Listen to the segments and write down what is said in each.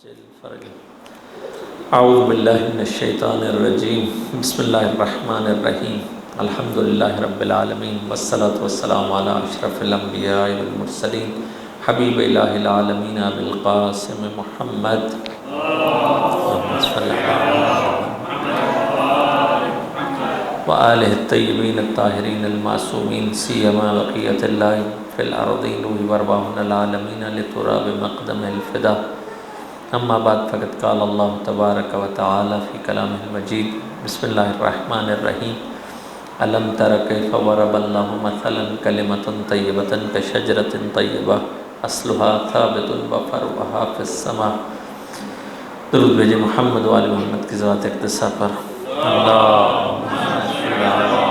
وعجل فرجه اعوذ باللہ من الشیطان الرجیم بسم اللہ الرحمن الرحیم الحمد للہ رب العالمین والصلاة والسلام علی اشرف الانبیاء والمرسلین حبیب الہ العالمین بالقاسم محمد وآلہ الطیبین الطاہرین المعصومین سیما بقیت اللہ فی الارضین وارواحنا العالمین لتراب مقدم الفدا اما بعد فقد قال اللہ تبارک و تعالی فی کلامہ المجید بسم اللہ الرحمن الرحیم الم تر کیف ضرب اللہ مثلا کلمۃ طیبۃ کشجرۃ طیبہ اصلها ثابت وفرعها فی السماء۔ درود بھیجے محمد و آل محمد کی ذات اقتداء پر۔ اللہم صل علی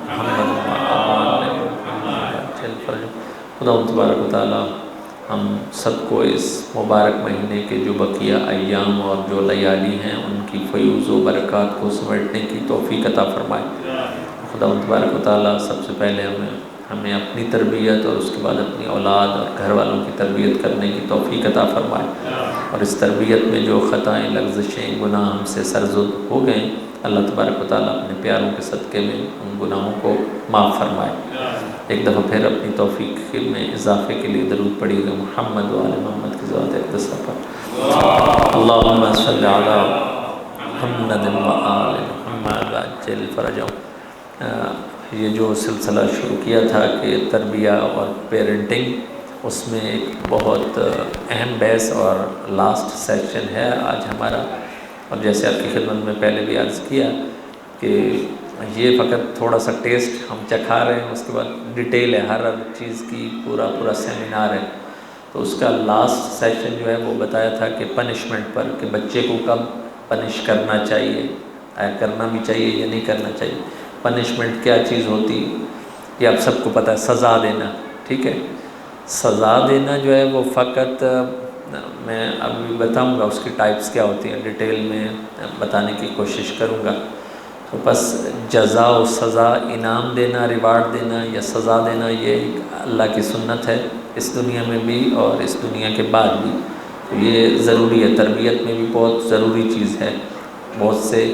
محمد و آل محمد۔ خدا تبارک و تعالی ہم سب کو اس مبارک مہینے کے جو بقیہ ایام اور جو لیالی ہیں ان کی فیوز و برکات کو سمیٹنے کی توفیق عطا فرمائے۔ خدا تبارک و تعالی سب سے پہلے ہمیں اپنی تربیت اور اس کے بعد اپنی اولاد اور گھر والوں کی تربیت کرنے کی توفیق عطا فرمائے، اور اس تربیت میں جو خطائیں، لغزشیں، گناہ ہم سے سرزد ہو گئے اللہ تبارک و تعالی اپنے پیاروں کے صدقے میں ان گناہوں کو معاف فرمائے۔ ایک دفعہ پھر اپنی توفیق میں اضافے کے لیے درود پڑھیے گا محمد و آل محمد کی ذات اقتداء پر۔ اللہم صل علی محمد و آل محمد وعجل فرجهم۔ یہ جو سلسلہ شروع کیا تھا کہ تربیہ اور پیرنٹنگ، اس میں ایک بہت اہم بحث اور لاسٹ سیکشن ہے آج ہمارا، اور جیسے آپ کی خدمت میں پہلے بھی عرض کیا کہ یہ فقط تھوڑا سا ٹیسٹ ہم چکھا رہے ہیں، اس کے بعد ڈیٹیل ہے ہر چیز کی، پورا سیمینار ہے۔ تو اس کا لاسٹ سیشن جو ہے وہ بتایا تھا کہ پنشمنٹ پر، کہ بچے کو کب پنش کرنا چاہیے، کرنا بھی چاہیے یا نہیں کرنا چاہیے۔ پنشمنٹ کیا چیز ہوتی، یہ آپ سب کو پتہ ہے، سزا دینا، ٹھیک ہے۔ سزا دینا جو ہے وہ فقط میں ابھی بتاؤں گا اس کی ٹائپس کیا ہوتی ہیں، ڈیٹیل میں بتانے کی کوشش کروں گا۔ تو بس جزا و سزا، انعام دینا، ریوارڈ دینا یا سزا دینا، یہ اللہ کی سنت ہے اس دنیا میں بھی اور اس دنیا کے بعد بھی۔ تو یہ ضروری ہے، تربیت میں بھی بہت ضروری چیز ہے۔ بہت سے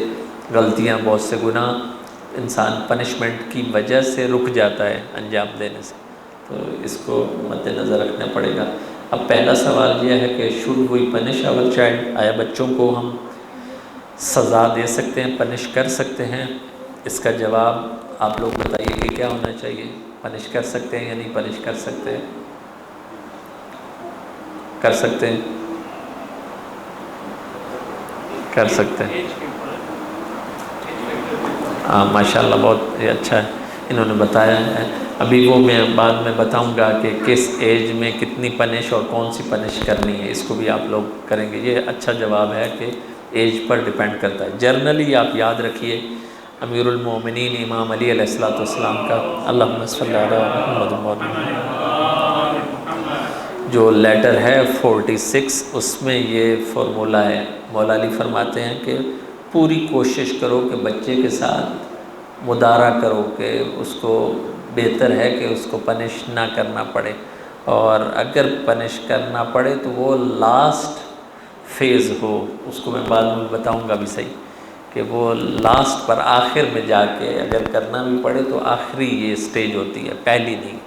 غلطیاں، بہت سے گناہ انسان پنشمنٹ کی وجہ سے رک جاتا ہے انجام دینے سے، تو اس کو مد نظر رکھنا پڑے گا۔ اب پہلا سوال یہ ہے کہ should we punish our child؟ آیا بچوں کو ہم سزا دے سکتے ہیں، پنش کر سکتے ہیں؟ اس کا جواب آپ لوگ بتائیے کہ کیا ہونا چاہیے، پنش کر سکتے ہیں یا نہیں پنش کر سکتے؟ کر سکتے ہیں، کر سکتے ہیں۔ ہاں ماشاء اللہ، بہت اچھا ہے انہوں نے بتایا ہے۔ ابھی وہ میں بعد میں بتاؤں گا کہ کس ایج میں کتنی پنش اور کون سی پنش کرنی ہے، اس کو بھی آپ لوگ کریں گے۔ یہ اچھا جواب ہے کہ ایج پر ڈیپینڈ کرتا ہے۔ جرنلی آپ یاد رکھیے امیر المومنین امام علی علیہ السلام کا اللہم صلی علی محمد جو لیٹر ہے 46، اس میں یہ فارمولہ ہے۔ مولا علی فرماتے ہیں کہ پوری کوشش کرو کہ بچے کے ساتھ مدارا کرو، کہ اس کو بہتر ہے کہ اس کو پنش نہ کرنا پڑے، اور اگر پنش کرنا پڑے تو وہ لاسٹ فیز ہو۔ اس کو میں بعد میں بتاؤں گا بھی صحیح، کہ وہ لاسٹ پر، آخر میں جا کے اگر کرنا بھی پڑے تو آخری یہ سٹیج ہوتی ہے، پہلی نہیں۔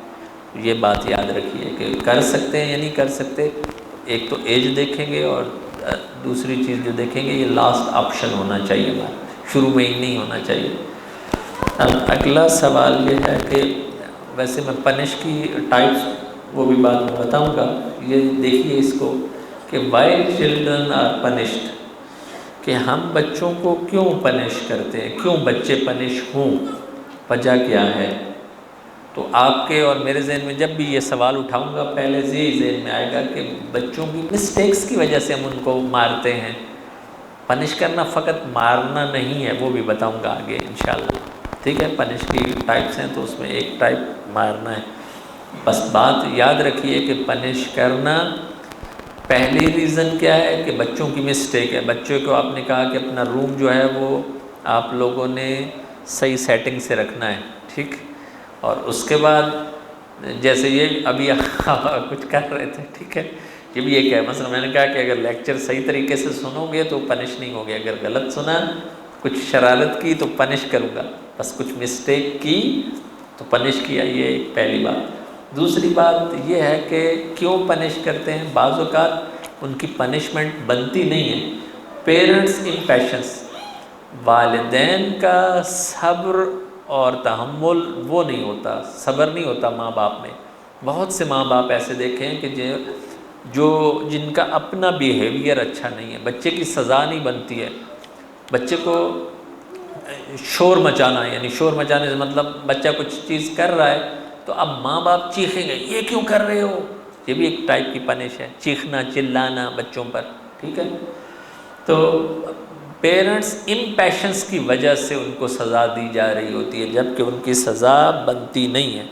یہ بات یاد رکھیے کہ کر سکتے ہیں یا نہیں کر سکتے، ایک تو ایج دیکھیں گے، اور دوسری چیز جو دیکھیں گے یہ لاسٹ آپشن ہونا چاہیے ہمارا، شروع میں ہی نہیں ہونا چاہیے۔ اب اگلا سوال یہ ہے کہ ویسے میں پنش کی ٹائپس وہ بھی بعد میں بتاؤں گا۔ یہ دیکھیے اس کو کہ وائی چلڈرن آر پنشڈ، کہ ہم بچوں کو کیوں پنش کرتے ہیں، کیوں بچے پنش ہوں، وجہ کیا ہے؟ تو آپ کے اور میرے ذہن میں جب بھی یہ سوال اٹھاؤں گا پہلے سے ہی ذہن میں آئے گا کہ بچوں کی مسٹیکس کی وجہ سے ہم ان کو مارتے ہیں۔ پنش کرنا فقط مارنا نہیں ہے، وہ بھی بتاؤں گا آگے انشاءاللہ، ٹھیک ہے۔ پنش کی ٹائپس ہیں تو اس میں ایک ٹائپ مارنا ہے۔ بس بات یاد رکھیے کہ پنش کرنا، پہلی ریزن کیا ہے کہ بچوں کی مسٹیک ہے۔ بچوں کو آپ نے کہا کہ اپنا روم جو ہے وہ آپ لوگوں نے صحیح سیٹنگ سے رکھنا ہے، ٹھیک، اور اس کے بعد جیسے یہ ابھی کچھ کر رہے تھے، ٹھیک ہے، یہ بھی ایک ہے. مثلا میں نے کہا کہ اگر لیکچر صحیح طریقے سے سنو گے تو پنش نہیں ہوگے، اگر غلط سنا، کچھ شرارت کی تو پنش کروں گا، بس کچھ مسٹیک کی تو پنش کیا. یہ ایک پہلی بات. دوسری بات یہ ہے کہ کیوں پنش کرتے ہیں؟ بعض اوقات ان کی پنشمنٹ بنتی نہیں ہے. پیرنٹس امپیشنس، والدین کا صبر اور تحمل وہ نہیں ہوتا، صبر نہیں ہوتا ماں باپ میں. بہت سے ماں باپ ایسے دیکھے ہیں کہ جن کا اپنا بیہیویئر اچھا نہیں ہے. بچے کی سزا نہیں بنتی ہے. بچے کو شور مچانا، یعنی شور مچانے سے مطلب بچہ کچھ چیز کر رہا ہے تو اب ماں باپ چیخیں گے یہ کیوں کر رہے ہو. یہ بھی ایک ٹائپ کی پنش ہے، چیخنا چلانا بچوں پر. ٹھیک ہے، تو پیرنٹس امپیشنس کی وجہ سے ان کو سزا دی جا رہی ہوتی ہے جبکہ ان کی سزا بنتی نہیں ہے.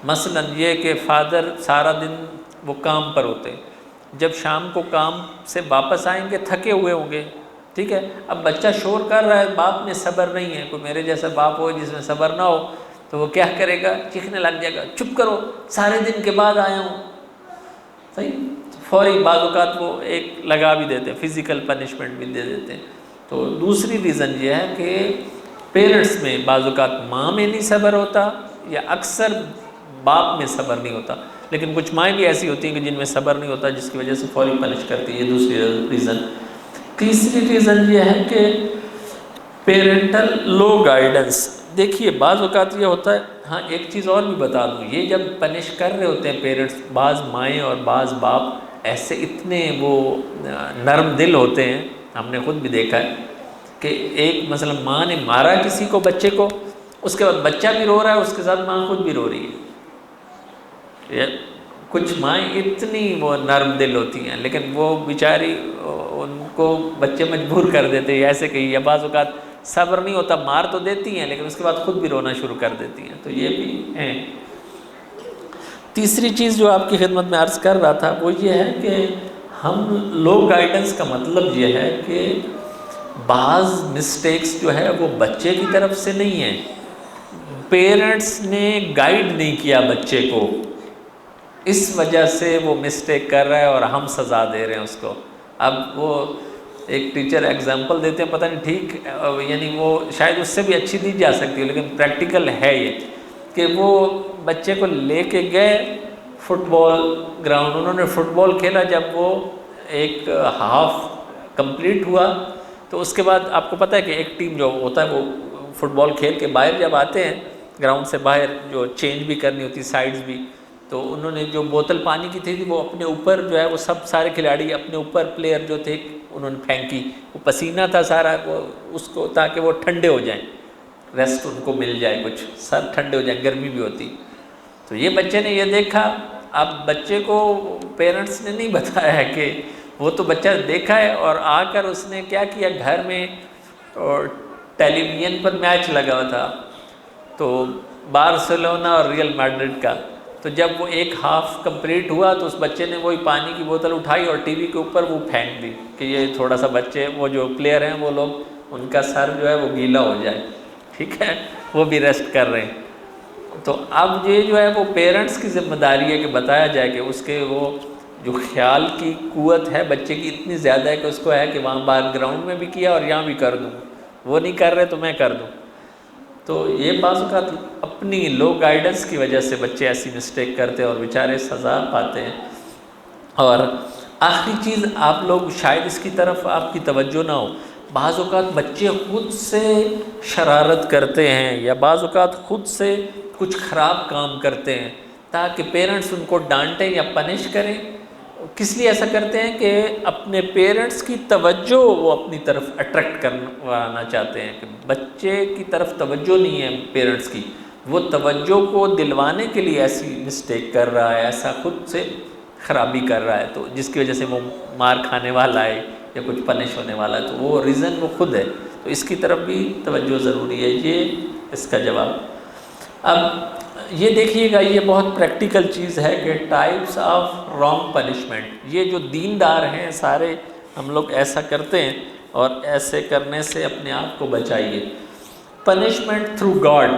مثلا یہ کہ فادر سارا دن وہ کام پر ہوتے، جب شام کو کام سے واپس آئیں گے تھکے ہوئے ہوں گے. ٹھیک ہے، اب بچہ شور کر رہا ہے، باپ میں صبر نہیں ہے. کوئی میرے جیسا باپ ہو جس میں صبر نہ ہو تو وہ کیا کرے گا؟ چیخنے لگ جائے گا، چپ کرو سارے دن کے بعد آیا ہوں. صحیح، فوری بعض اوقات وہ ایک لگا بھی دیتے ہیں، فزیکل پنشمنٹ بھی دے دیتے ہیں. تو دوسری ریزن یہ ہے کہ پیرنٹس میں بعض اوقات ماں میں نہیں صبر ہوتا، یا اکثر باپ میں صبر نہیں ہوتا. لیکن کچھ مائیں بھی ایسی ہوتی ہیں کہ جن میں صبر نہیں ہوتا، جس کی وجہ سے فوری پنش کرتی ہے. یہ دوسری ریزن. تیسری ریزن یہ ہے کہ پیرنٹل لو گائیڈنس. دیکھیے بعض اوقات یہ ہوتا ہے، ہاں ایک چیز اور بھی بتا دوں، یہ جب پنش کر رہے ہوتے ہیں پیرنٹس، بعض مائیں اور بعض باپ ایسے اتنے وہ نرم دل ہوتے ہیں، ہم نے خود بھی دیکھا ہے کہ ایک مثلا ماں نے مارا کسی کو، بچے کو، اس کے بعد بچہ بھی رو رہا ہے، اس کے ساتھ ماں خود بھی رو رہی ہے. کچھ مائیں اتنی وہ نرم دل ہوتی ہیں، لیکن وہ بیچاری ان کو بچے مجبور کر دیتے ہیں ایسے کہ یا بعض اوقات صبر نہیں ہوتا، مار تو دیتی ہیں لیکن اس کے بعد خود بھی رونا شروع کر دیتی ہیں. تو یہ بھی ہیں. تیسری چیز جو آپ کی خدمت میں عرض کر رہا تھا وہ یہ ہے کہ ہم لو گائیڈنس کا مطلب یہ ہے کہ بعض مسٹیکس جو ہے وہ بچے کی طرف سے نہیں ہیں، پیرنٹس نے گائیڈ نہیں کیا بچے کو، اس وجہ سے وہ مسٹیک کر رہا ہے اور ہم سزا دے رہے ہیں اس کو. اب وہ ایک ٹیچر ایگزامپل دیتے ہیں، پتہ نہیں ٹھیک یعنی وہ شاید اس سے بھی اچھی دی جا سکتی ہے لیکن پریکٹیکل ہے یہ کہ وہ بچے کو لے کے گئے فٹ بال گراؤنڈ، انہوں نے فٹ بال کھیلا. جب وہ ایک ہاف کمپلیٹ ہوا تو اس کے بعد آپ کو پتہ ہے کہ ایک ٹیم جو ہوتا ہے وہ فٹ بال کھیل کے باہر جب آتے ہیں گراؤنڈ سے باہر، جو چینج بھی کرنی ہوتی سائڈز بھی، تو انہوں نے جو بوتل پانی کی تھی وہ اپنے اوپر جو ہے وہ سب سارے کھلاڑی اپنے اوپر پلیئر جو تھے انہوں نے پھینکی. وہ پسینہ تھا سارا، وہ اس کو تاکہ وہ ٹھنڈے ہو جائیں، ریسٹ ان کو مل جائے، کچھ سب ٹھنڈے ہو جائیں، گرمی بھی ہوتی. تو یہ بچے نے یہ دیکھا. اب بچے کو پیرنٹس نے نہیں بتایا ہے کہ وہ تو بچہ دیکھا ہے اور آ کر اس نے کیا کیا، گھر میں ٹیلی ویژن پر میچ لگا ہوا تھا تو بارسلونا اور ریئل میڈرڈ کا. تو جب وہ ایک ہاف کمپلیٹ ہوا تو اس بچے نے وہی پانی کی بوتل اٹھائی اور ٹی وی کے اوپر وہ پھینک دی کہ یہ تھوڑا سا بچے وہ جو پلیئر ہیں وہ لوگ ان کا سر جو ہے وہ گیلا ہو جائے. ٹھیک ہے، وہ بھی ریسٹ کر رہے ہیں. تو اب یہ جو ہے وہ پیرنٹس کی ذمہ داری ہے کہ بتایا جائے کہ اس کے وہ جو خیال کی قوت ہے بچے کی اتنی زیادہ ہے کہ اس کو ہے کہ وہاں باہر گراؤنڈ میں بھی کیا اور یہاں بھی کر دوں، وہ نہیں کر رہے تو میں کر دوں. تو یہ بعض اوقات اپنی لو گائیڈنس کی وجہ سے بچے ایسی مسٹیک کرتے ہیں اور بیچارے سزا پاتے ہیں. اور آخری چیز، آپ لوگ شاید اس کی طرف آپ کی توجہ نہ ہو، بعض اوقات بچے خود سے شرارت کرتے ہیں یا بعض اوقات خود سے کچھ خراب کام کرتے ہیں تاکہ پیرنٹس ان کو ڈانٹیں یا پنش کریں. کس لیے ایسا کرتے ہیں کہ اپنے پیرنٹس کی توجہ وہ اپنی طرف اٹریکٹ کروانا چاہتے ہیں کہ بچے کی طرف توجہ نہیں ہے پیرنٹس کی، وہ توجہ کو دلوانے کے لیے ایسی مسٹیک کر رہا ہے، ایسا خود سے خرابی کر رہا ہے، تو جس کی وجہ سے وہ مار کھانے والا ہے یا کچھ پنش ہونے والا ہے. تو وہ ریزن وہ خود ہے، تو اس کی طرف بھی توجہ ضروری ہے. یہ اس کا جواب. اب یہ دیکھیے گا، یہ بہت پریکٹیکل چیز ہے کہ ٹائپس آف رانگ پنشمنٹ. یہ جو دیندار ہیں سارے ہم لوگ ایسا کرتے ہیں اور ایسے کرنے سے اپنے آپ کو بچائیے. پنشمنٹ تھرو گاڈ،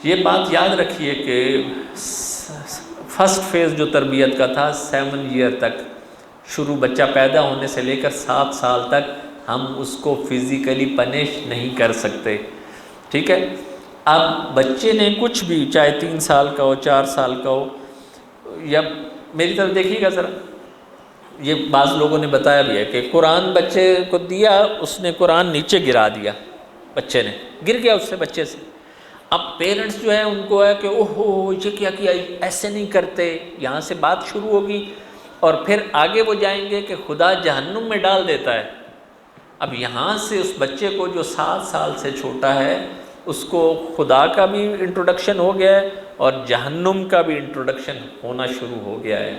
یہ بات یاد رکھیے کہ فرسٹ فیز جو تربیت کا تھا 7 ایئر تک، شروع بچہ پیدا ہونے سے لے کر 7 سال تک ہم اس کو فزیکلی پنش نہیں کر سکتے، ٹھیک ہے۔ اب بچے نے کچھ بھی، چاہے 3 سال کا ہو، 4 سال کا ہو، یا میری طرف دیکھیے گا ذرا، یہ بعض لوگوں نے بتایا بھی ہے کہ قرآن بچے کو دیا، اس نے قرآن نیچے گرا دیا، بچے نے گر گیا اس سے، بچے سے۔ اب پیرنٹس جو ہے ان کو ہے کہ اوہو یہ کیا کیا، ایسے نہیں کرتے، یہاں سے بات شروع ہوگی، اور پھر آگے وہ جائیں گے کہ خدا جہنم میں ڈال دیتا ہے۔ اب یہاں سے اس بچے کو جو 7 سال سے چھوٹا ہے، اس کو خدا کا بھی انٹروڈکشن ہو گیا ہے اور جہنم کا بھی انٹروڈکشن ہونا شروع ہو گیا ہے،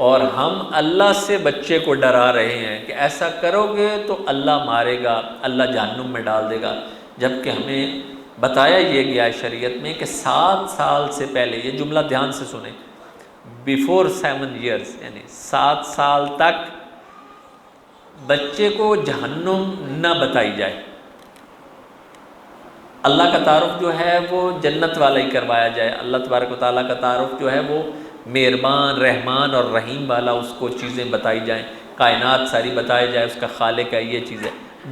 اور ہم اللہ سے بچے کو ڈرا رہے ہیں کہ ایسا کرو گے تو اللہ مارے گا، اللہ جہنم میں ڈال دے گا، جبکہ ہمیں بتایا یہ گیا ہے شریعت میں کہ 7 سال سے پہلے، یہ جملہ دھیان سے سنیں، بیفور 7 ایئرس، یعنی 7 سال تک بچے کو جہنم نہ بتائی جائے، اللہ کا تعارف جو ہے وہ جنت والا ہی کروایا جائے، اللہ تبارک و تعالیٰ کا تعارف جو ہے وہ مہربان، رحمان اور رحیم والا، اس کو چیزیں بتائی جائیں، کائنات ساری بتائی جائے، اس کا خالق ہے، یہ چیز ہے،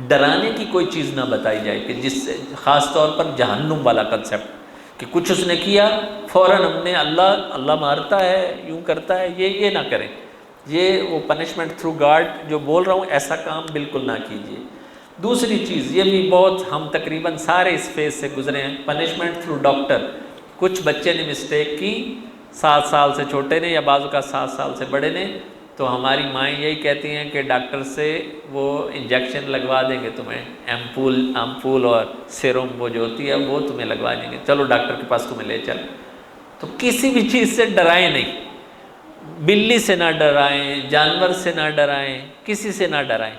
ڈرانے کی کوئی چیز نہ بتائی جائے کہ جس سے خاص طور پر جہنم والا کنسیپٹ کہ کچھ اس نے کیا فوراً ہم نے اللہ مارتا ہے، یوں کرتا ہے، یہ نہ کریں، یہ وہ پنشمنٹ تھرو گاڈ جو بول رہا ہوں، ایسا کام بالکل نہ کیجیے۔ دوسری چیز، یہ بھی بہت ہم تقریباً سارے اس فیز سے گزرے ہیں، پنشمنٹ تھرو ڈاکٹر۔ کچھ بچے نے مسٹیک کی، 7 سال سے چھوٹے نے یا بعضوں کا 7 سال سے بڑے نے، تو ہماری مائیں یہی کہتی ہیں کہ ڈاکٹر سے وہ انجیکشن لگوا دیں گے تمہیں، ایمپول اور سیروم وہ جو ہوتی ہے وہ تمہیں لگوا دیں گے، چلو ڈاکٹر کے پاس تمہیں لے چل۔ تو کسی بھی چیز سے ڈرائیں نہیں، بلی سے نہ ڈرائیں، جانور سے نہ ڈرائیں، کسی سے نہ ڈرائیں،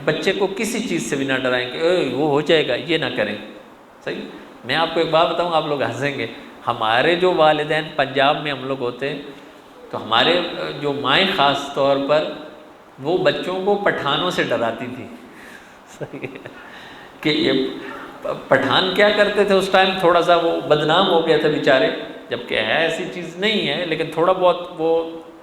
بچے کو کسی چیز سے بھی نہ ڈرائیں کہ وہ ہو جائے گا، یہ نہ کریں، صحیح۔ میں آپ کو ایک بات بتاؤں، آپ لوگ ہنسیں گے، ہمارے جو والدین پنجاب میں ہم لوگ ہوتے تو ہمارے جو مائیں خاص طور پر وہ بچوں کو پٹھانوں سے ڈراتی تھی، صحیح ہے، کہ یہ پٹھان کیا کرتے تھے اس ٹائم، تھوڑا سا وہ بدنام ہو گیا تھا بیچارے، جبکہ ہے ایسی چیز نہیں ہے، لیکن تھوڑا بہت وہ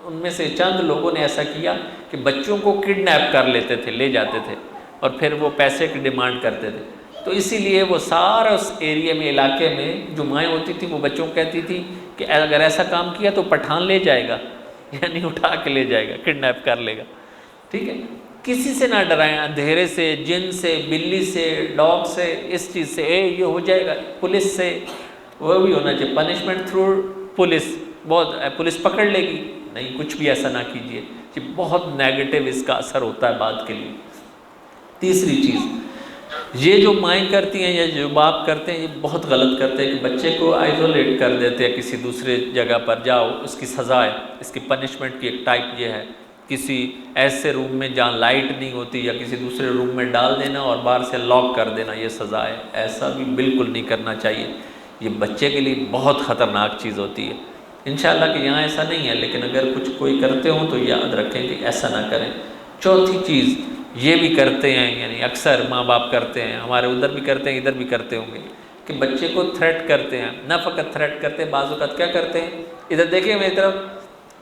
ان میں سے چند لوگوں نے ایسا کیا کہ بچوں کو کڈنیپ کر لیتے تھے، لے جاتے تھے، اور پھر وہ پیسے کی ڈیمانڈ کرتے تھے۔ تو اسی لیے وہ سارا اس ایریے میں، علاقے میں جو مائیں ہوتی تھیں وہ بچوں کو کہتی تھی کہ اگر ایسا کام کیا تو پٹھان لے جائے گا، یعنی اٹھا کے لے جائے گا، کڈنیپ کر لے گا، ٹھیک ہے۔ کسی سے نہ ڈرائیں، اندھیرے سے، جن سے، بلی سے، ڈاگ سے، اس چیز سے یہ ہو جائے گا، پولیس سے، وہ بھی ہونا چاہیے، پنشمنٹ تھرو پولیس، بہت پولیس پکڑ لے گی، نہیں، کچھ بھی ایسا نہ کیجیے، کہ بہت نیگیٹو اس کا اثر ہوتا ہے بعد کے لیے۔ تیسری چیز، یہ جو مائیں کرتی ہیں یا جو باپ کرتے ہیں، یہ بہت غلط کرتے ہیں کہ بچے کو آئزولیٹ کر دیتے ہیں کسی دوسرے جگہ پر، جاؤ، اس کی سزا ہے، اس کی پنشمنٹ کی ایک ٹائپ یہ ہے، کسی ایسے روم میں جہاں لائٹ نہیں ہوتی یا کسی دوسرے روم میں ڈال دینا اور باہر سے لاک کر دینا، یہ سزا ہے۔ ایسا بھی بالکل نہیں کرنا چاہیے، یہ بچے کے لیے بہت خطرناک چیز ہوتی ہے۔ انشاءاللہ کہ یہاں ایسا نہیں ہے، لیکن اگر کچھ کوئی کرتے ہوں تو یاد رکھیں کہ ایسا نہ کریں۔ چوتھی چیز، یہ بھی کرتے ہیں، یعنی اکثر ماں باپ کرتے ہیں، ہمارے ادھر بھی کرتے ہیں، ادھر بھی کرتے ہوں گے، کہ بچے کو تھریٹ کرتے ہیں، نہ فقط تھریٹ کرتے ہیں، بعض اوقات کیا کرتے ہیں، ادھر دیکھیں میری طرف،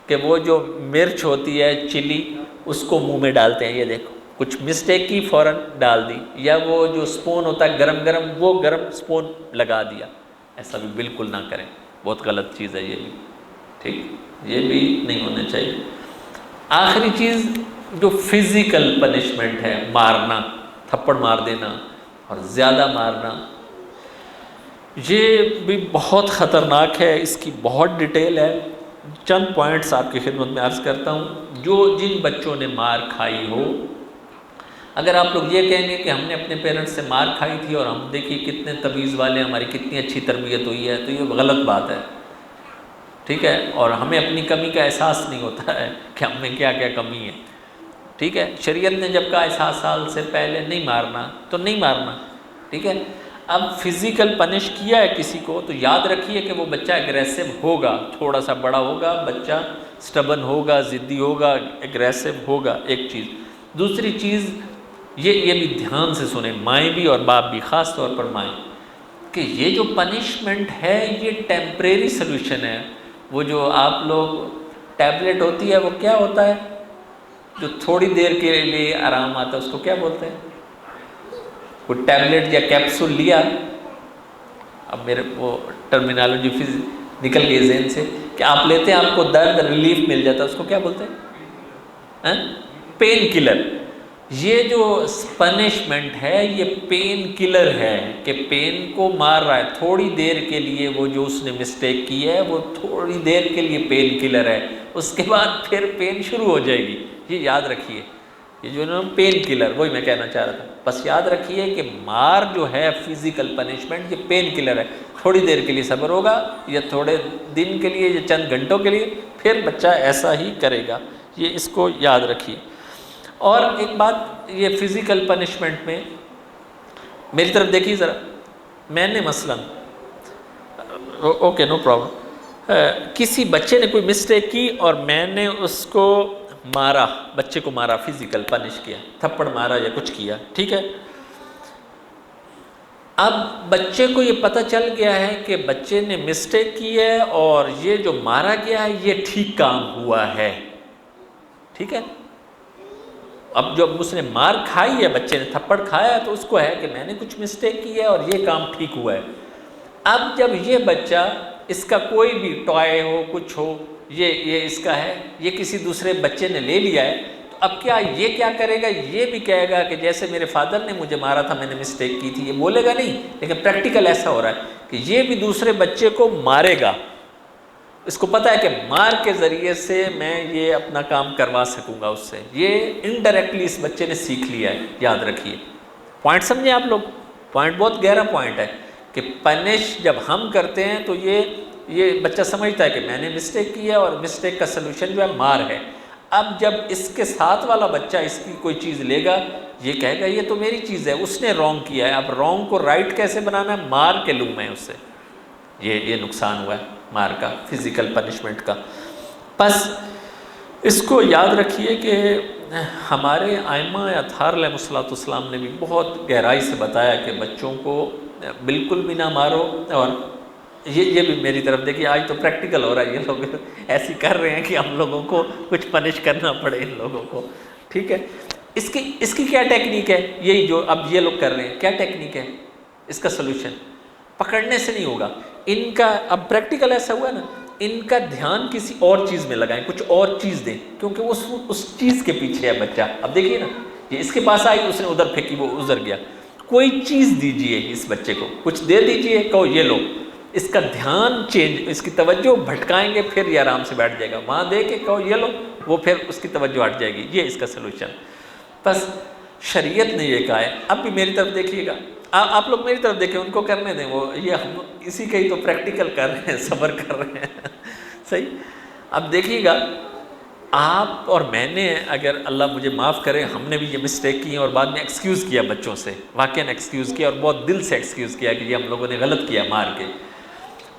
کہ وہ جو مرچ ہوتی ہے، چلی، اس کو منہ میں ڈالتے ہیں، یہ دیکھو، کچھ مسٹیک کی فوراً ڈال دی، یا وہ جو سپون ہوتا ہے گرم گرم، وہ گرم سپون لگا دیا، ایسا بھی بالکل نہ کریں، بہت غلط چیز ہے یہ بھی، ٹھیک، یہ بھی نہیں ہونا چاہیے۔ آخری چیز جو فزیکل پنشمنٹ ہے، مارنا، تھپڑ مار دینا اور زیادہ مارنا، یہ بھی بہت خطرناک ہے، اس کی بہت ڈیٹیل ہے۔ چند پوائنٹس آپ کی خدمت میں عرض کرتا ہوں۔ جو جن بچوں نے مار کھائی ہو، اگر آپ لوگ یہ کہیں گے کہ ہم نے اپنے پیرنٹس سے مار کھائی تھی اور ہم دیکھیے کتنے تمیز والے، ہماری کتنی اچھی تربیت ہوئی ہے، تو یہ غلط بات ہے، ٹھیک ہے، اور ہمیں اپنی کمی کا احساس نہیں ہوتا ہے کہ ہم میں کیا کیا کمی ہے، ٹھیک ہے۔ شریعت نے جب کہا 7 سال سے پہلے نہیں مارنا تو نہیں مارنا، ٹھیک ہے۔ اب فزیکل پنش کیا ہے کسی کو تو یاد رکھیے کہ وہ بچہ اگریسو ہوگا، تھوڑا سا بڑا ہوگا بچہ، سٹبن ہوگا، ضدی ہوگا، اگریسو ہوگا، ایک چیز۔ دوسری چیز، یہ بھی دھیان سے سنیں، مائیں بھی اور باپ بھی، خاص طور پر مائیں، کہ یہ جو پنشمنٹ ہے یہ ٹیمپریری سلوشن ہے، وہ جو آپ لوگ ٹیبلٹ ہوتی ہے وہ کیا ہوتا ہے جو تھوڑی دیر کے لیے آرام آتا ہے، اس کو کیا بولتے ہیں؟ وہ ٹیبلٹ یا کیپسول لیا، اب میرے وہ ٹرمینالوجی نکل گئی ذہن سے، کہ آپ لیتے ہیں آپ کو درد ریلیف مل جاتا ہے، اس کو کیا بولتے ہیں؟ Painkiller. یہ جو پنشمنٹ ہے یہ پین کلر ہے، کہ پین کو مار رہا ہے تھوڑی دیر کے لیے، وہ جو اس نے مسٹیک کی ہے وہ تھوڑی دیر کے لیے پین کلر ہے، اس کے بعد پھر پین شروع ہو جائے گی۔ یہ یاد رکھیے، یہ جو نا پین کلر، وہی میں کہنا چاہ رہا تھا۔ بس یاد رکھیے کہ مار جو ہے فزیکل پنشمنٹ یہ پین کلر ہے، تھوڑی دیر کے لیے صبر ہوگا، یا تھوڑے دن کے لیے یا چند گھنٹوں کے لیے، پھر بچہ ایسا ہی کرے گا۔ یہ اس کو یاد رکھیے۔ اور ایک بات یہ فزیکل پنشمنٹ میں میری طرف دیکھیے ذرا، میں نے مثلاً اوکے نو پرابلم، کسی بچے نے کوئی مسٹیک کی اور میں نے اس کو مارا، بچے کو مارا، فزیکل پنش کیا، تھپڑ مارا یا کچھ کیا، ٹھیک ہے۔ اب بچے کو یہ پتہ چل گیا ہے کہ بچے نے مسٹیک کی ہے اور یہ جو مارا گیا ہے یہ ٹھیک کام ہوا ہے، ٹھیک ہے۔ اب جب اس نے مار کھائی ہے، بچے نے تھپڑ کھایا ہے، تو اس کو ہے کہ میں نے کچھ مسٹیک کی ہے اور یہ کام ٹھیک ہوا ہے۔ اب جب یہ بچہ، اس کا کوئی بھی ٹوائے ہو، کچھ ہو، یہ اس کا ہے، یہ کسی دوسرے بچے نے لے لیا ہے، تو اب یہ کیا کرے گا؟ یہ بھی کہے گا کہ جیسے میرے فادر نے مجھے مارا تھا میں نے مسٹیک کی تھی، یہ بولے گا نہیں، لیکن پریکٹیکل ایسا ہو رہا ہے کہ یہ بھی دوسرے بچے کو مارے گا، اس کو پتہ ہے کہ مار کے ذریعے سے میں یہ اپنا کام کروا سکوں گا اس سے۔ یہ انڈائریکٹلی اس بچے نے سیکھ لیا ہے، یاد رکھیے۔ پوائنٹ سمجھیں آپ لوگ، پوائنٹ بہت گہرا پوائنٹ ہے کہ پنش جب ہم کرتے ہیں تو یہ بچہ سمجھتا ہے کہ میں نے مسٹیک کی ہے اور مسٹیک کا سلوشن جو ہے مار ہے۔ اب جب اس کے ساتھ والا بچہ اس کی کوئی چیز لے گا، یہ کہے گا یہ تو میری چیز ہے، اس نے رونگ کیا ہے، اب رونگ کو رائٹ کیسے بنانا ہے؟ مار کے لوں میں اس سے۔ یہ نقصان ہوا ہے مار کا، فزیکل پنشمنٹ کا۔ بس اس کو یاد رکھیے کہ ہمارے ائمہ اطہار علیہ الصلوۃ والسلام نے بھی بہت گہرائی سے بتایا کہ بچوں کو بالکل بھی نہ مارو، اور یہ بھی میری طرف دیکھیے، آج تو پریکٹیکل ہو رہا ہے، یہ لوگ ایسی کر رہے ہیں کہ ہم لوگوں کو کچھ پنش کرنا پڑے ان لوگوں کو، ٹھیک ہے۔ اس کی کیا ٹیکنیک ہے؟ یہی جو اب یہ لوگ کر رہے ہیں، کیا ٹیکنیک ہے اس کا سلوشن؟ پکڑنے سے نہیں ہوگا ان کا۔ اب پریکٹیکل ایسا ہوا ہے نا، ان کا دھیان کسی اور چیز میں لگائیں، کچھ اور چیز دیں، کیونکہ اس چیز کے پیچھے ہے بچہ۔ اب دیکھیے نا، یہ اس کے پاس آئی، اس نے ادھر پھینکی، وہ ادھر گیا۔ کوئی چیز دیجئے اس بچے کو، کچھ دے دیجئے، کہو یہ لو، اس کا دھیان چینج، اس کی توجہ بھٹکائیں گے، پھر یہ آرام سے بیٹھ جائے گا۔ وہاں دے کے کہو یہ لو، وہ پھر اس کی توجہ ہٹ جائے گی۔ یہ اس کا سلوشن۔ بس شریعت نے یہ کہا ہے۔ اب بھی میری طرف دیکھیے گا، آپ لوگ میری طرف دیکھیں، ان کو کرنے دیں، وہ یہ ہم اسی کا ہی تو پریکٹیکل کر رہے ہیں، صبر کر رہے ہیں، صحیح۔ اب دیکھیے گا، آپ اور میں نے، اگر اللہ مجھے معاف کرے، ہم نے بھی یہ مسٹیک کی اور بعد میں ایکسکیوز کیا بچوں سے، واقعاً ایکسکیوز کیا اور بہت دل سے ایکسکیوز کیا کہ یہ ہم لوگوں نے غلط کیا مار کے۔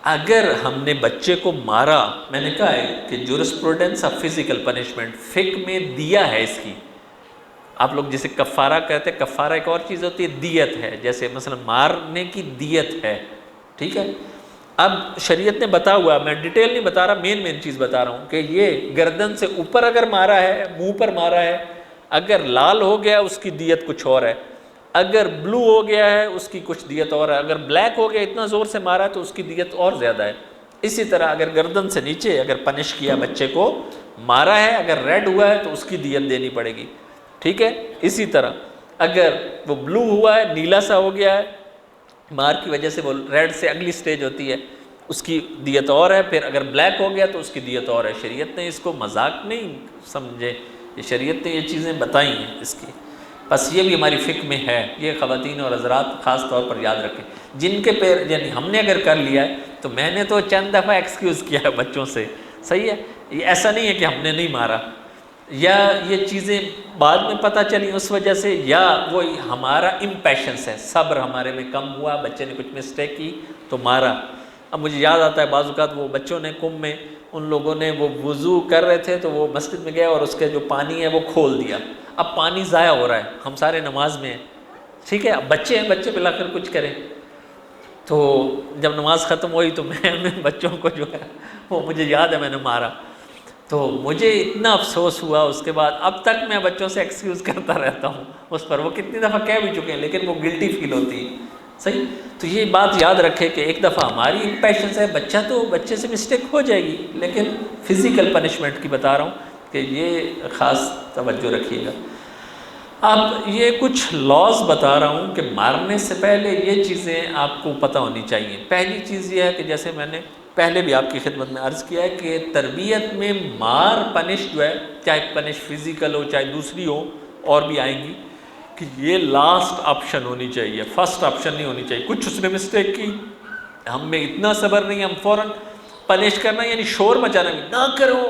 اگر ہم نے بچے کو مارا، میں نے کہا ہے کہ جورسپروڈنس آف فزیکل پنشمنٹ فقہ میں دیا ہے اس کی۔ آپ لوگ جسے کفارہ کہتے ہیں، کفارہ ایک اور چیز ہوتی ہے، دیت ہے، جیسے مثلا مارنے کی دیت ہے، ٹھیک ہے۔ اب شریعت نے بتا ہوا، میں ڈیٹیل نہیں بتا رہا، مین چیز بتا رہا ہوں کہ یہ گردن سے اوپر اگر مارا ہے، منہ پر مارا ہے، اگر لال ہو گیا اس کی دیت کچھ اور ہے، اگر بلو ہو گیا ہے اس کی کچھ دیت اور ہے، اگر بلیک ہو گیا، اتنا زور سے مارا ہے تو اس کی دیت اور زیادہ ہے۔ اسی طرح اگر گردن سے نیچے اگر پنش کیا، بچے کو مارا ہے، اگر ریڈ ہوا ہے تو اس کی دیت دینی پڑے گی، ٹھیک ہے۔ اسی طرح اگر وہ بلو ہوا ہے، نیلا سا ہو گیا ہے مار کی وجہ سے، وہ ریڈ سے اگلی سٹیج ہوتی ہے، اس کی دیت اور ہے۔ پھر اگر بلیک ہو گیا تو اس کی دیت اور ہے۔ شریعت نے اس کو مذاق نہیں سمجھے، یہ شریعت نے یہ چیزیں بتائی ہیں اس کی۔ بس یہ بھی ہماری فقہ میں ہے، یہ خواتین اور حضرات خاص طور پر یاد رکھیں، جن کے پیر، یعنی ہم نے اگر کر لیا ہے تو میں نے تو چند دفعہ ایکسکیوز کیا ہے بچوں سے، صحیح ہے۔ یہ ایسا نہیں ہے کہ ہم نے نہیں مارا، یا یہ چیزیں بعد میں پتہ چلی اس وجہ سے، یا وہ ہمارا امپیشنس ہے، صبر ہمارے میں کم ہوا، بچے نے کچھ مسٹیک کی تو مارا۔ اب مجھے یاد آتا ہے بعض اوقات وہ بچوں نے کم میں، ان لوگوں نے وہ وضو کر رہے تھے تو وہ مسجد میں گئے اور اس کے جو پانی ہے وہ کھول دیا۔ اب پانی ضائع ہو رہا ہے، ہم سارے نماز میں ہیں، ٹھیک ہے، اب بچے ہیں، بچے بلا کر کچھ کریں۔ تو جب نماز ختم ہوئی تو میں بچوں کو جو ہے وہ مجھے یاد ہے میں نے مارا، تو مجھے اتنا افسوس ہوا اس کے بعد. اب تک میں بچوں سے ایکسکیوز کرتا رہتا ہوں اس پر، وہ کتنی دفعہ کہہ بھی چکے ہیں لیکن وہ گلٹی فیل ہوتی ہے. صحیح. تو یہ بات یاد رکھے کہ ایک دفعہ ہماری امپیشنس ہے، بچے سے مسٹیک ہو جائے گی، لیکن فزیکل پنشمنٹ کی بتا رہا ہوں کہ یہ خاص توجہ رکھیے گا. اب یہ کچھ لاز بتا رہا ہوں کہ مارنے سے پہلے یہ چیزیں آپ کو پتہ ہونی چاہیے. پہلی چیز یہ ہے کہ جیسے میں نے پہلے بھی آپ کی خدمت میں عرض کیا ہے کہ تربیت میں مار پنش جو ہے، چاہے پنش فزیکل ہو چاہے دوسری ہو اور بھی آئیں گی، کہ یہ لاسٹ آپشن ہونی چاہیے، فرسٹ آپشن نہیں ہونی چاہیے. کچھ اس نے مسٹیک کی، ہم میں اتنا صبر نہیں، ہم فوراً پنش کرنا یعنی شور مچانا بھی نہ کرو،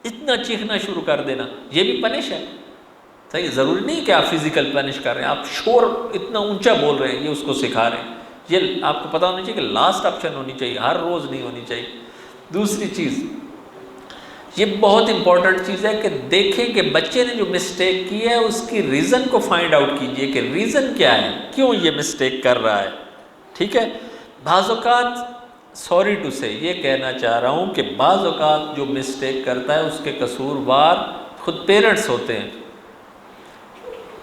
اتنا چیخنا شروع کر دینا، یہ بھی پنش ہے. صحیح. ضروری نہیں کہ آپ فزیکل پنش کر رہے ہیں، آپ شور اتنا اونچا بول رہے ہیں، یہ اس کو سکھا رہے ہیں. یہ آپ کو پتہ ہونا چاہیے کہ لاسٹ آپشن ہونی چاہیے، ہر روز نہیں ہونی چاہیے. دوسری چیز، یہ بہت امپورٹنٹ چیز ہے کہ دیکھیں کہ بچے نے جو مسٹیک کی ہے اس کی ریزن کو فائنڈ آؤٹ کیجئے کہ ریزن کیا ہے، کیوں یہ مسٹیک کر رہا ہے. ٹھیک ہے. بعض اوقات سوری ٹو سے یہ کہنا چاہ رہا ہوں کہ بعض اوقات جو مسٹیک کرتا ہے اس کے قصوروار خود پیرنٹس ہوتے ہیں.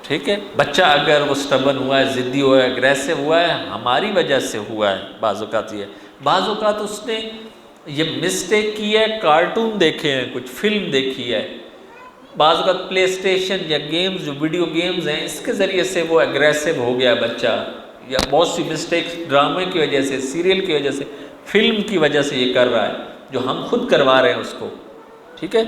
ٹھیک ہے. بچہ اگر وہ سٹبن ہوا ہے، ضدی ہوا ہے، اگریسو ہوا ہے، ہماری وجہ سے ہوا ہے. بعض اوقات یہ، بعض اوقات اس نے یہ مسٹیک کی ہے، کارٹون دیکھے ہیں، کچھ فلم دیکھی ہے، بعض اوقات پلے اسٹیشن یا گیمز جو ویڈیو گیمز ہیں اس کے ذریعے سے وہ اگریسو ہو گیا بچہ، یا بہت سی مسٹیکس ڈرامے کی وجہ سے، سیریل کی وجہ سے، فلم کی وجہ سے یہ کر رہا ہے، جو ہم خود کروا رہے ہیں اس کو. ٹھیک ہے.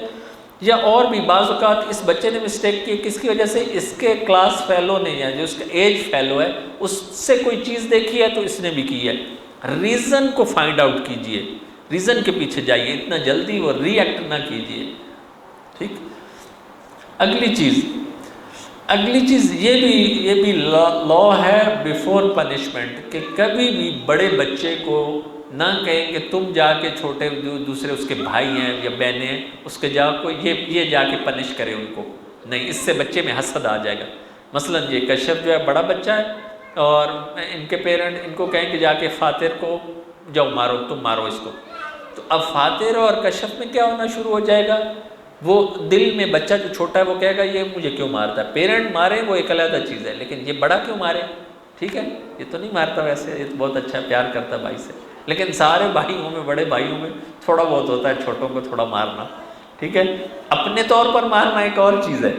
یا اور بھی بعض اوقات اس بچے نے مسٹیک کی کس کی وجہ سے، اس کے کلاس فیلو نے یا جو اس کا ایج فیلو ہے اس سے کوئی چیز دیکھی ہے تو اس نے بھی کی ہے. ریزن کو فائنڈ آؤٹ کیجئے، ریزن کے پیچھے جائیے، اتنا جلدی وہ ری ایکٹ نہ کیجئے. ٹھیک. اگلی چیز یہ بھی لا ہے بیفور پنشمنٹ، کہ کبھی بھی بڑے بچے کو نہ کہیں کہ تم جا کے چھوٹے دوسرے اس کے بھائی ہیں یا بہنیں ہیں اس کے جا کو یہ جا کے پنش کرے ان کو. نہیں، اس سے بچے میں حسد آ جائے گا. مثلا یہ کشف جو ہے بڑا بچہ ہے اور ان کے پیرنٹ ان کو کہیں کہ جا کے فاتر کو جاؤ مارو، تم مارو اس کو. تو اب فاتر اور کشف میں کیا ہونا شروع ہو جائے گا، وہ دل میں بچہ جو چھوٹا ہے وہ کہے گا یہ مجھے کیوں مارتا ہے. پیرنٹ مارے وہ ایک علیحدہ چیز ہے، لیکن یہ بڑا کیوں مارے. ٹھیک ہے. یہ تو نہیں مارتا ویسے، یہ تو بہت اچھا پیار کرتا بھائی سے، لیکن سارے بھائیوں میں، بڑے بھائیوں میں تھوڑا بہت ہوتا ہے چھوٹوں کو تھوڑا مارنا. ٹھیک ہے. اپنے طور پر مارنا ایک اور چیز ہے.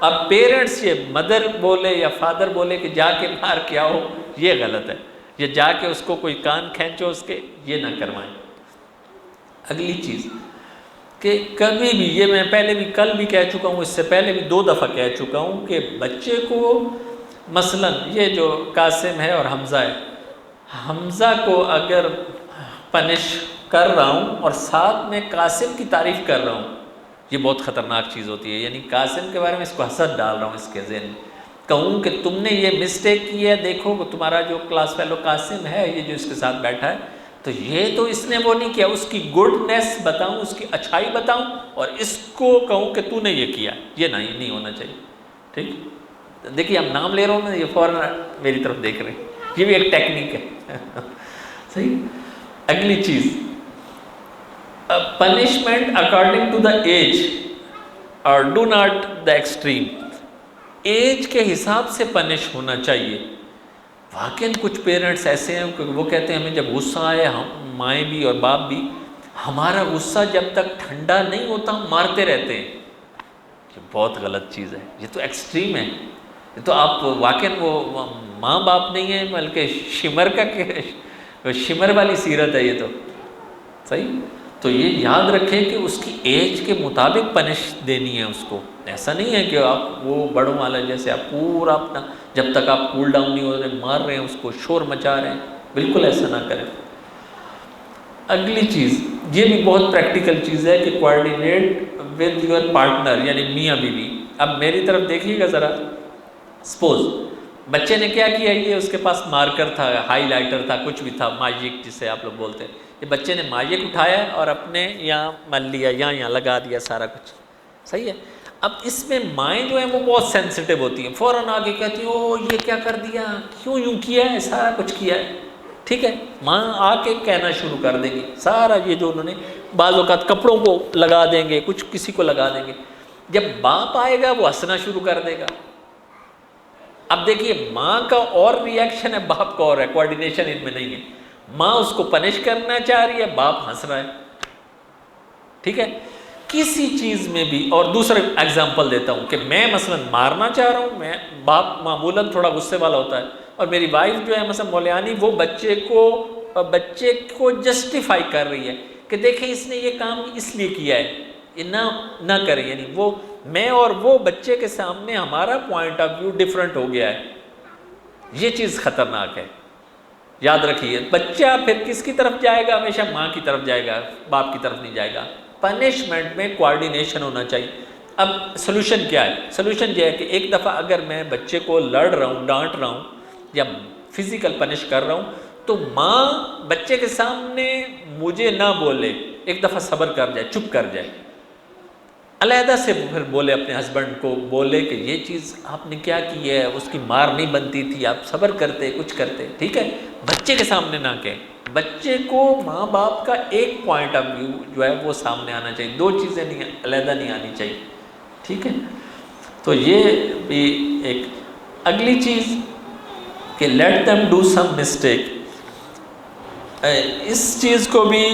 اب پیرنٹس یہ مدر بولے یا فادر بولے کہ جا کے مار کے آؤ، یہ غلط ہے. یہ جا کے اس کو کوئی کان کھینچو اس کے، یہ نہ کروائیں. اگلی چیز کہ کبھی بھی، یہ میں پہلے بھی کل بھی کہہ چکا ہوں، اس سے پہلے بھی 2 دفعہ کہہ چکا ہوں کہ بچے کو مثلا یہ جو قاسم ہے اور حمزہ ہے، حمزہ کو اگر پنش کر رہا ہوں اور ساتھ میں قاسم کی تعریف کر رہا ہوں، یہ بہت خطرناک چیز ہوتی ہے. یعنی قاسم کے بارے میں اس کو حسد ڈال رہا ہوں اس کے ذہن میں، کہوں کہ تم نے یہ مسٹیک کی ہے، دیکھو کہ تمہارا جو کلاس فیلو قاسم ہے، یہ جو اس کے ساتھ بیٹھا ہے، تو یہ تو اس نے وہ نہیں کیا. اس کی گڈنس بتاؤں، اس کی اچھائی بتاؤں اور اس کو کہوں کہ تو نے یہ کیا، یہ نہیں ہونا چاہیے. ٹھیک. دیکھیے اب نام لے رہا ہوں نا، یہ فوراً میری طرف دیکھ رہے ہیں، یہ بھی ایک ٹیکنیک ہے. صحیح. اگلی چیز، punishment according to the age اور do not the extreme. Age کے حساب سے پنش ہونا چاہیے. واقعاً کچھ پیرنٹس ایسے ہیں کہ وہ کہتے ہیں ہمیں جب غصہ آئے، ہم مائیں بھی اور باپ بھی، ہمارا غصہ جب تک ٹھنڈا نہیں ہوتا ہم مارتے رہتے ہیں. یہ بہت غلط چیز ہے، یہ تو ایکسٹریم ہے. یہ تو آپ واقعاً وہ ماں باپ نہیں ہیں بلکہ شمر والی سیرت ہے یہ تو. صحیح. تو یہ یاد رکھیں کہ اس کی ایج کے مطابق پنش دینی ہے اس کو. ایسا نہیں ہے کہ آپ وہ بڑوں والا جیسے آپ پورا اپنا جب تک آپ کول ڈاؤن نہیں ہو رہے مار رہے ہیں اس کو، شور مچا رہے ہیں. بالکل ایسا نہ کریں. اگلی چیز، یہ بھی بہت پریکٹیکل چیز ہے کہ کوآرڈینیٹ ود یور پارٹنر، یعنی میاں بیوی. اب میری طرف دیکھیے گا ذرا. سپوز بچے نے کیا کیا، یہ اس کے پاس مارکر تھا، ہائی لائٹر تھا، کچھ بھی تھا، ماجک جسے آپ لوگ بولتے ہیں. یہ بچے نے ماجک اٹھایا اور اپنے یہاں مل لیا، یہاں لگا دیا سارا کچھ. صحیح ہے. اب اس میں مائیں جو ہیں وہ بہت سینسٹیو ہوتی ہیں، فوراً آگے کہتی ہیں او یہ کیا کر دیا، کیوں یوں کیا ہے، سارا کچھ کیا ہے. ٹھیک ہے، ماں آ کے کہنا شروع کر دے گی سارا یہ جو انہوں نے، بعض اوقات کپڑوں کو لگا دیں گے، کچھ کسی کو لگا دیں گے، جب باپ آئے گا وہ ہنسنا شروع کر دے گا۔ اب دیکھیے ماں کا اور ریئیکشن ہے، باپ کا اور ہے، کوارڈینیشن ان میں نہیں ہے، ماں اس کو پنش کرنا چاہ رہی ہے، باپ ہنس رہا ہے، ٹھیک ہے، کسی چیز میں بھی۔ اور دوسرا ایگزامپل دیتا ہوں کہ میں مثلا مارنا چاہ رہا ہوں، میں باپ معمولاً تھوڑا غصے والا ہوتا ہے، اور میری وائف جو ہے مثلا مولیانی، وہ بچے کو جسٹیفائی کر رہی ہے کہ دیکھیں اس نے یہ کام اس لیے کیا ہے، یہ نہ کرے، یعنی وہ میں اور وہ بچے کے سامنے ہمارا پوائنٹ آف ویو ڈیفرنٹ ہو گیا ہے، یہ چیز خطرناک ہے۔ یاد رکھیے بچہ پھر کس کی طرف جائے گا؟ ہمیشہ ماں کی طرف جائے گا، باپ کی طرف نہیں جائے گا۔ پنشمنٹ میں کوارڈینیشن ہونا چاہیے۔ اب سلوشن کیا ہے؟ سلوشن یہ ہے کہ ایک دفعہ اگر میں بچے کو لڑ رہا ہوں، ڈانٹ رہا ہوں یا فزیکل پنش کر رہا ہوں، تو ماں بچے کے سامنے مجھے نہ بولے، ایک دفعہ صبر کر جائے، چپ کر جائے، علیحدہ سے پھر بولے، اپنے ہسبینڈ کو بولے کہ یہ چیز آپ نے کیا کی ہے، اس کی مار نہیں بنتی تھی، آپ صبر کرتے، کچھ کرتے، ٹھیک ہے، بچے کے سامنے نہ کہیں۔ بچے کو ماں باپ کا ایک پوائنٹ آف ویو جو ہے وہ سامنے آنا چاہیے، دو چیزیں نہیں، علیحدہ نہیں آنی چاہیے، ٹھیک ہے۔ تو یہ بھی ایک اگلی چیز کہ let them do some mistake, اس چیز کو بھی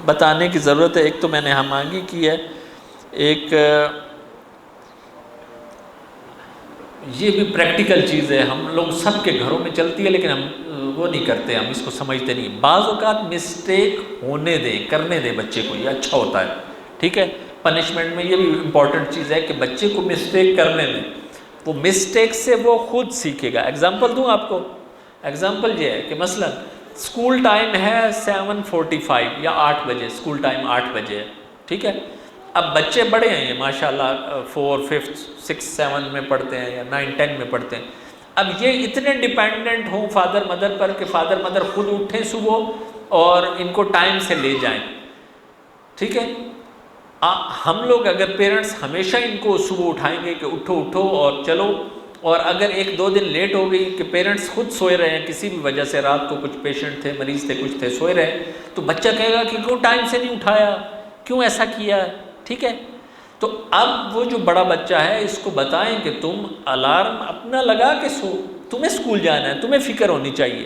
بتانے کی ضرورت ہے۔ ایک تو میں نے ہم آگے کی ہے، ایک یہ بھی پریکٹیکل چیز ہے، ہم لوگ سب کے گھروں میں چلتی ہے لیکن ہم وہ نہیں کرتے، ہم اس کو سمجھتے نہیں۔ بعض اوقات مسٹیک ہونے دیں، کرنے دیں بچے کو، یہ اچھا ہوتا ہے، ٹھیک ہے۔ پنشمنٹ میں یہ بھی امپورٹنٹ چیز ہے کہ بچے کو مسٹیک کرنے دیں، وہ مسٹیک سے وہ خود سیکھے گا۔ ایگزامپل دوں آپ کو، ایگزامپل یہ ہے کہ مثلا اسکول ٹائم ہے 7:45 یا 8 بجے، اسکول ٹائم 8 بجے ہے، ٹھیک ہے۔ اب بچے بڑے ہیں ماشاءاللہ، 4، 5، 6، 7 میں پڑھتے ہیں یا 9، 10 میں پڑھتے ہیں۔ اب یہ اتنے ڈیپینڈنٹ ہوں فادر مدر پر کہ فادر مدر خود اٹھیں صبح اور ان کو ٹائم سے لے جائیں، ٹھیک ہے۔ ہم لوگ اگر پیرنٹس ہمیشہ ان کو صبح اٹھائیں گے کہ اٹھو اٹھو اور چلو، اور اگر 1-2 دن لیٹ ہو گئی کہ پیرنٹس خود سوئے رہے ہیں کسی بھی وجہ سے، رات کو کچھ پیشنٹ تھے، مریض تھے، کچھ تھے، سوئے رہے، تو بچہ کہے گا کہ کیوں ٹائم سے نہیں اٹھایا، کیوں ایسا کیا، ٹھیک ہے۔ تو اب وہ جو بڑا بچہ ہے اس کو بتائیں کہ تم الارم اپنا لگا کے سو، تمہیں اسکول جانا ہے، تمہیں فکر ہونی چاہیے،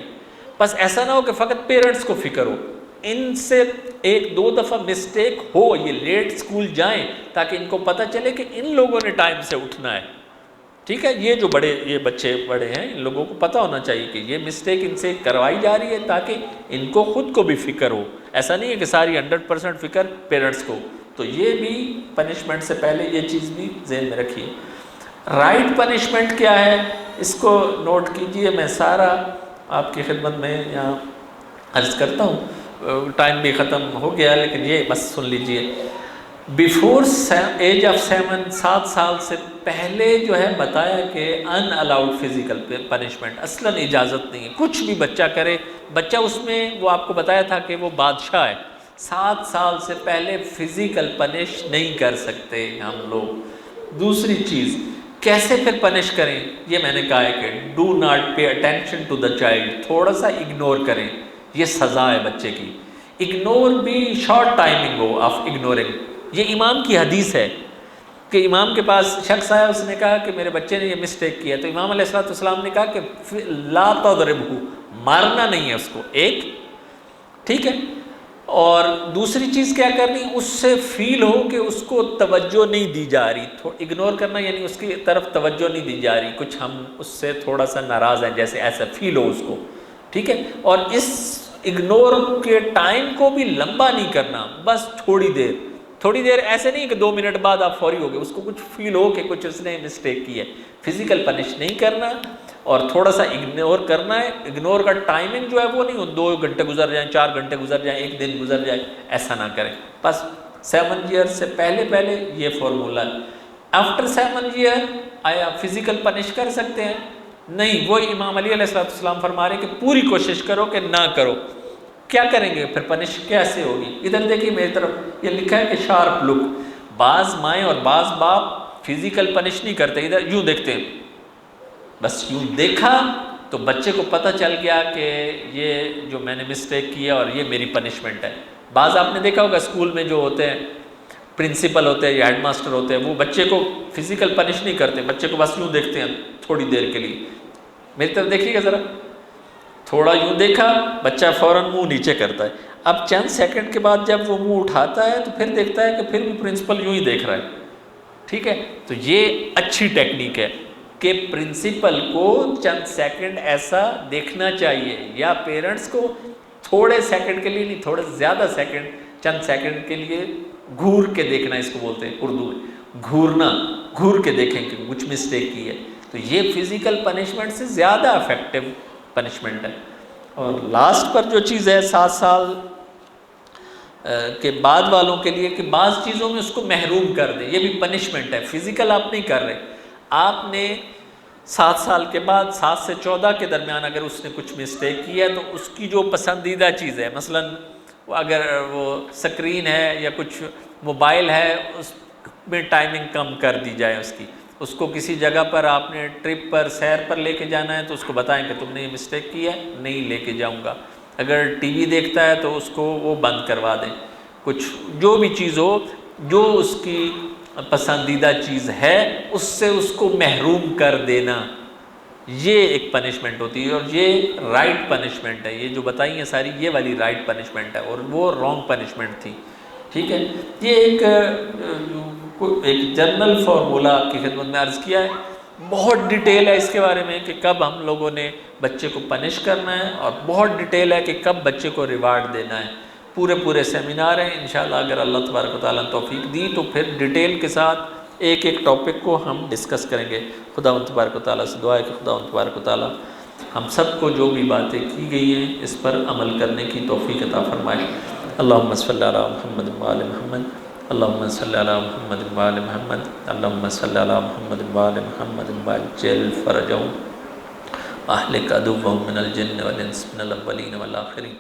بس ایسا نہ ہو کہ فقط پیرنٹس کو فکر ہو۔ ان سے 1-2 دفعہ مسٹیک ہو، یہ لیٹ اسکول جائیں تاکہ ان کو پتہ چلے کہ ان لوگوں نے ٹائم سے اٹھنا ہے، ٹھیک ہے۔ یہ بچے بڑے ہیں، ان لوگوں کو پتہ ہونا چاہیے کہ یہ مسٹیک ان سے کروائی جا رہی ہے تاکہ ان کو خود کو بھی فکر ہو، ایسا نہیں ہے کہ ساری 100% فکر پیرنٹس کو۔ تو یہ بھی پنشمنٹ سے پہلے یہ چیز بھی ذہن میں رکھیے۔ رائٹ پنشمنٹ کیا ہے اس کو نوٹ کیجئے، میں سارا آپ کی خدمت میں یہاں عرض کرتا ہوں، ٹائم بھی ختم ہو گیا لیکن یہ بس سن لیجئے۔ بیفور ایج آف 7 سال سے پہلے جو ہے بتایا کہ ان الاؤڈ فزیکل پنشمنٹ، اصلاً اجازت نہیں ہے، کچھ بھی بچہ کرے، بچہ اس میں وہ آپ کو بتایا تھا کہ وہ بادشاہ ہے، 7 سال سے پہلے فزیکل پنش نہیں کر سکتے ہم لوگ۔ دوسری چیز کیسے پھر پنش کریں، یہ میں نے کہا ہے کہ do not pay attention to the child, تھوڑا سا اگنور کریں، یہ سزا ہے بچے کی۔ اگنور بھی short timing who of ignoring, یہ امام کی حدیث ہے کہ امام کے پاس شخص آیا، اس نے کہا کہ میرے بچے نے یہ مسٹیک کیا، تو امام علیہ السلام نے کہا کہ لا تضربہ، مارنا نہیں ہے اس کو، ایک، ٹھیک ہے۔ اور دوسری چیز کیا کرنی، اس سے فیل ہو کہ اس کو توجہ نہیں دی جا رہی، اگنور کرنا یعنی اس کی طرف توجہ نہیں دی جا رہی، کچھ ہم اس سے تھوڑا سا ناراض ہیں، جیسے ایسا فیل ہو اس کو، ٹھیک ہے۔ اور اس اگنور کے ٹائم کو بھی لمبا نہیں کرنا، بس تھوڑی دیر، ایسے نہیں کہ 2 منٹ بعد آپ فوری ہو گئے، اس کو کچھ فیل ہو کہ کچھ اس نے مسٹیک کی ہے، فزیکل پنش نہیں کرنا اور تھوڑا سا اگنور کرنا ہے۔ اگنور کا ٹائمنگ جو ہے وہ نہیں ہو 2 گھنٹے گزر جائیں، 4 گھنٹے گزر جائیں، 1 دن گزر جائے، ایسا نہ کریں۔ بس 7 ایئر سے پہلے یہ فارمولہ ہے۔ آفٹر 7 ایئر آیا فزیکل پنش کر سکتے ہیں؟ نہیں، وہ امام علی علیہ السلام فرما رہے ہیں کہ پوری کوشش کرو کہ نہ کرو۔ کیا کریں گے پھر، پنش کیسے ہوگی؟ ادھر دیکھیے میری طرف، یہ لکھا ہے کہ شارپ لک، بعض مائیں اور بعض باپ فزیکل پنش نہیں کرتے، ادھر یوں دیکھتے ہیں، بس یوں دیکھا تو بچے کو پتہ چل گیا کہ یہ جو میں نے مسٹیک کی ہے اور یہ میری پنشمنٹ ہے۔ بعض آپ نے دیکھا ہوگا اسکول میں جو ہوتے ہیں پرنسپل ہوتے ہیں یا ہیڈ ماسٹر ہوتے ہیں، وہ بچے کو فزیکل پنش نہیں کرتے، بچے کو بس یوں دیکھتے ہیں تھوڑی دیر کے لیے۔ میری طرف دیکھیے گا ذرا، تھوڑا یوں دیکھا، بچہ فوراً منہ نیچے کرتا ہے۔ اب چند سیکنڈ کے بعد جب وہ منہ اٹھاتا ہے تو پھر دیکھتا ہے کہ پھر بھی پرنسپل یوں ہی دیکھ رہا ہے، ٹھیک ہے؟ تو یہ اچھی ٹیکنیک ہے کہ پرنسپل کو چند سیکنڈ ایسا دیکھنا چاہیے، یا پیرنٹس کو تھوڑے سیکنڈ کے لیے نہیں، تھوڑے زیادہ سیکنڈ، چند سیکنڈ کے لیے گھور کے دیکھنا، اس کو بولتے ہیں اردو میں گھورنا، گھور کے دیکھیں کہ کچھ مسٹیک کی ہے۔ تو یہ فزیکل پنشمنٹ سے زیادہ افیکٹو پنشمنٹ ہے۔ اور لاسٹ پر جو چیز ہے 7 سال کے بعد والوں کے لیے کہ بعض چیزوں میں اس کو محروم کر دیں، یہ بھی پنشمنٹ ہے۔ فزیکل آپ نہیں کر رہے، آپ نے 7 سال کے بعد 7 سے 14 کے درمیان اگر اس نے کچھ مسٹیک کی ہے تو اس کی جو پسندیدہ چیز ہے، مثلاً اگر وہ سکرین ہے یا کچھ موبائل ہے، اس میں ٹائمنگ کم کر دی جائے اس کی۔ اس کو کسی جگہ پر آپ نے ٹرپ پر سیر پر لے کے جانا ہے تو اس کو بتائیں کہ تم نے یہ مسٹیک کی ہے، نہیں لے کے جاؤں گا۔ اگر ٹی وی دیکھتا ہے تو اس کو وہ بند کروا دیں۔ کچھ جو بھی چیز ہو جو اس کی پسندیدہ چیز ہے اس سے اس کو محروم کر دینا، یہ ایک پنشمنٹ ہوتی ہے، اور یہ رائٹ پنشمنٹ ہے۔ یہ جو بتائی ہیں ساری، یہ والی رائٹ پنشمنٹ ہے، اور وہ رانگ پنشمنٹ تھی، ٹھیک ہے؟ یہ ایک جنرل فارمولہ آپ کی خدمت میں عرض کیا ہے، بہت ڈیٹیل ہے اس کے بارے میں کہ کب ہم لوگوں نے بچے کو پنش کرنا ہے، اور بہت ڈیٹیل ہے کہ کب بچے کو ریوارڈ دینا ہے۔ پورے سیمینار ہیں، انشاءاللہ اگر اللہ تبارک و تعالیٰ نے توفیق دی تو پھر ڈیٹیل کے ساتھ ایک ٹاپک کو ہم ڈسکس کریں گے۔ خداوند تبارک و تعالیٰ سے دعا ہے کہ خداوند تبارک و تعالیٰ ہم سب کو جو بھی باتیں کی گئی ہیں اس پر عمل کرنے کی توفیق عطا فرمائے۔ اللہم صلی علی محمد وآل محمد، اللہم صلی علی محمد وآل محمد، اللہم صلی علی محمد وآل محمد وعجل فرجہم واہلک عدوہم من الجن والانس من الاولین والآخرین۔